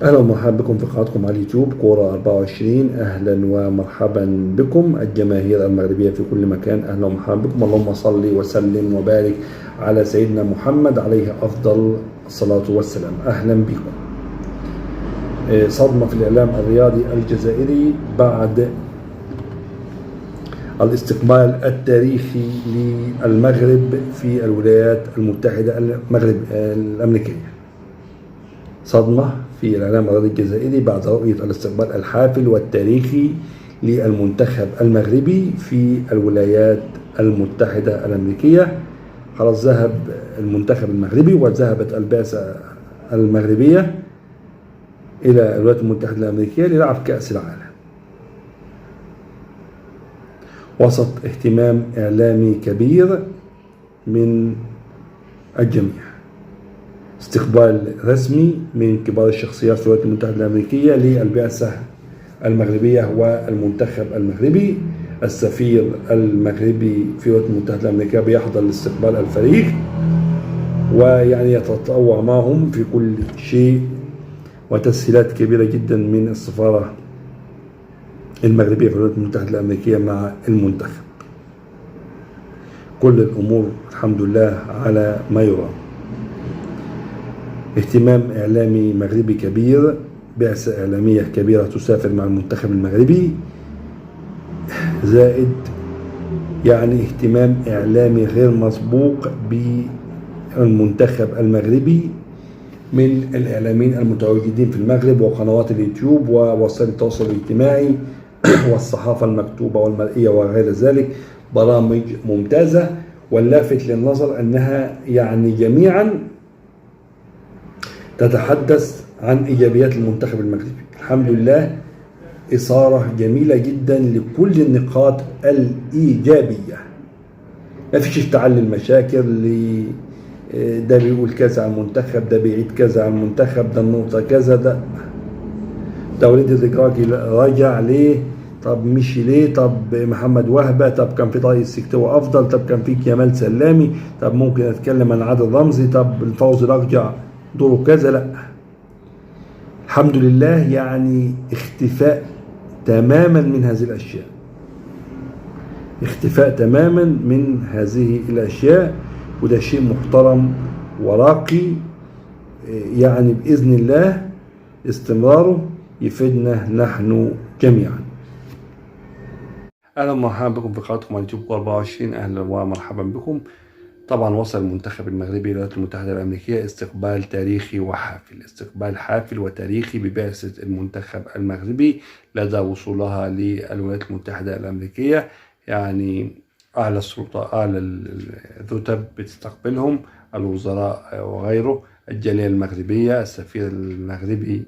أهلا ومرحبا بكم في قناتكم على اليوتيوب كورة 24. أهلا ومرحبا بكم الجماهير المغربية في كل مكان. أهلا ومرحبا بكم. اللهم صل وسلم وبارك على سيدنا محمد عليه أفضل الصلاة والسلام. أهلا بكم. صدمة في الإعلام الرياضي الجزائري بعد الاستقبال التاريخي للمغرب في الولايات المتحدة الأمريكية. صدمة في الإعلام الرياضي الجزائري بعد رؤية الاستقبال الحافل والتاريخي للمنتخب المغربي في الولايات المتحدة الأمريكية. خلاص ذهب المنتخب المغربي وذهبت البعثة المغربية إلى الولايات المتحدة الأمريكية للعب كأس العالم وسط اهتمام إعلامي كبير من الجميع. استقبال رسمي من كبار الشخصيات في الولايات المتحدة الأمريكية للبعثة المغربية والمنتخب المغربي. السفير المغربي في الولايات المتحدة الأمريكية بيحضر لاستقبال الفريق ويعني يتطوع معهم في كل شيء، وتسهيلات كبيرة جدا من السفارة المغربية في الولايات المتحدة الأمريكية مع المنتخب. كل الأمور الحمد لله على ما يرام. اهتمام إعلامي مغربي كبير، بعثة إعلامية كبيرة تسافر مع المنتخب المغربي، زائد يعني اهتمام إعلامي غير مسبوق بالمنتخب المغربي من الإعلاميين المتواجدين في المغرب وقنوات اليوتيوب ووسائل التواصل الاجتماعي والصحافة المكتوبة والمرئية وغير ذلك. برامج ممتازة، واللافت للنظر أنها يعني جميعا تتحدث عن إيجابيات المنتخب المغربي. الحمد لله، إثارة جميلة جدا لكل النقاط الإيجابية. ما فيش افتعال للمشاكل، ده بيقول كذا على المنتخب، ده بيعيد كذا على المنتخب، ده النقطة كذا، ده وليد الركراكي راجع ليه، طب مشي ليه، طب محمد وهبة، طب كان في طارق السكتوي أفضل، طب كان في كمال سلامي، طب ممكن أتكلم عن عادل رمزي، طب الفوز الأرجع دوره كذا. لا، الحمد لله، يعني اختفاء تماما من هذه الأشياء، اختفاء تماما من هذه الأشياء، وده شيء محترم وراقي. يعني بإذن الله استمراره يفيدنا نحن جميعا. أهلا ومرحبا بكم في قناتكم على اليوتيوب 24. أهلا ومرحبا بكم. طبعا وصل المنتخب المغربي إلى الولايات المتحدة الأمريكية استقبال تاريخي وحافل، استقبال حافل وتاريخي ببعثة المنتخب المغربي لدى وصولها للولايات المتحدة الأمريكية. يعني أعلى السلطة، أعلى الرتب بتستقبلهم، الوزراء وغيره، الجالية المغربية، السفير المغربي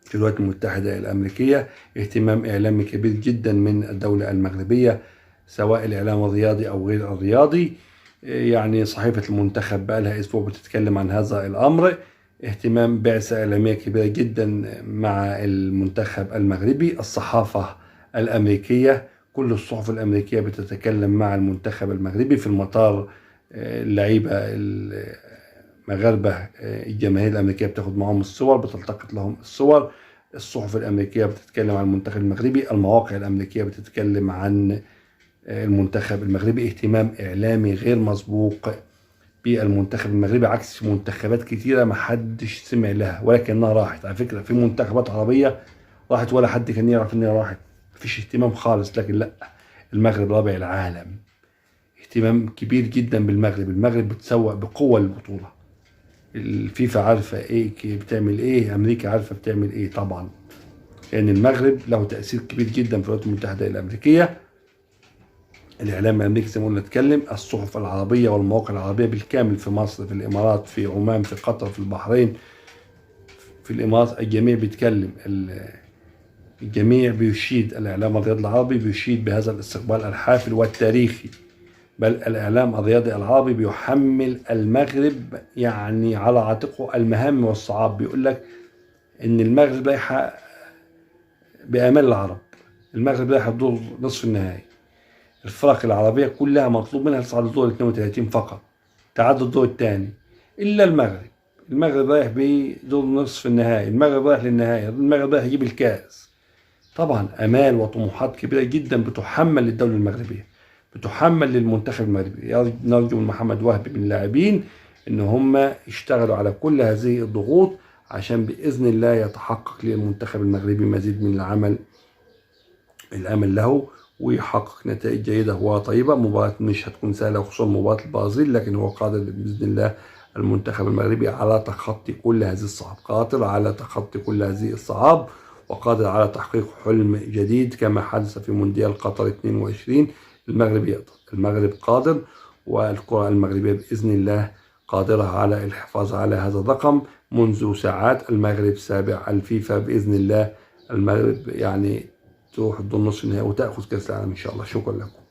في الولايات المتحدة الأمريكية. اهتمام إعلامي كبير جدا من الدولة المغربية، سواء الإعلام الرياضي أو غير الرياضي. يعني صحيفة المنتخب بقى لها أسبوع بتتكلم عن هذا الأمر. اهتمام بعثة إعلامية كبيرة جدا مع المنتخب المغربي. الصحافة الأمريكية، كل الصحف الأمريكية بتتكلم مع المنتخب المغربي. في المطار اللعيبة المغاربة الجماهير الأمريكية بتاخد معهم الصور، بتلتقط لهم الصور. الصحف الأمريكية بتتكلم عن المنتخب المغربي، المواقع الأمريكية بتتكلم عن المنتخب المغربي. اهتمام إعلامي غير مسبوق بالمنتخب المغربي، عكس منتخبات كتيرة ما حدش سمع لها ولكنها راحت. على فكرة في منتخبات عربية راحت ولا حد كان يعرف انها راحت، مفيش اهتمام خالص. لكن لا، المغرب رابع العالم، اهتمام كبير جدا بالمغرب. المغرب بتسوق بقوة البطولة. الفيفا عارفة ايه بتعمل ايه، امريكا عارفة بتعمل ايه طبعا، لان المغرب له تأثير كبير جدا في الولايات المتحدة الأمريكية. الإعلام الأمريكي زي ما قلنا اتكلم، الصحف العربية والمواقع العربية بالكامل في مصر، في الإمارات، في عمان، في قطر، في البحرين، في الإمارات، الجميع بيتكلم. الجميع بيشيد، الإعلام الرياضي العربي بيشيد بهذا الاستقبال الحافل والتاريخي. بل الإعلام الرياضي العربي بيحمل المغرب يعني على عاتقه المهام والصعاب. بيقول لك إن المغرب رايحة بآمال العرب، المغرب رايحة دور نصف النهائي. الفرق العربية كلها مطلوب منها تصعد الدور 32 فقط، تعدي الدور الثاني، إلا المغرب. المغرب رايح بدور نصف النهائي، المغرب رايح للنهائي، المغرب رايح يجيب الكاس. طبعا امال وطموحات كبيره جدا بتحمل للدوله المغربيه، بتحمل للمنتخب المغربي. نرجو من محمد وهبي من اللاعبين ان هم يشتغلوا على كل هذه الضغوط عشان باذن الله يتحقق للمنتخب المغربي مزيد من العمل، الامل له، ويحقق نتائج جيده وطيبه. مباراه مش هتكون سهله، خصوصا مباراه البرازيل، لكن هو قادر باذن الله المنتخب المغربي على تخطي كل هذه الصعاب، قادر على تخطي كل هذه الصعاب، وقادر على تحقيق حلم جديد كما حدث في مونديال قطر 22. المغرب يقدر، المغرب قادر، والكرة المغربية بإذن الله قادرة على الحفاظ على هذا الرقم. منذ ساعات المغرب سابع الفيفا بإذن الله. المغرب يعني تروح الدور نصف النهائي وتأخذ كأس العالم إن شاء الله. شكرا لكم.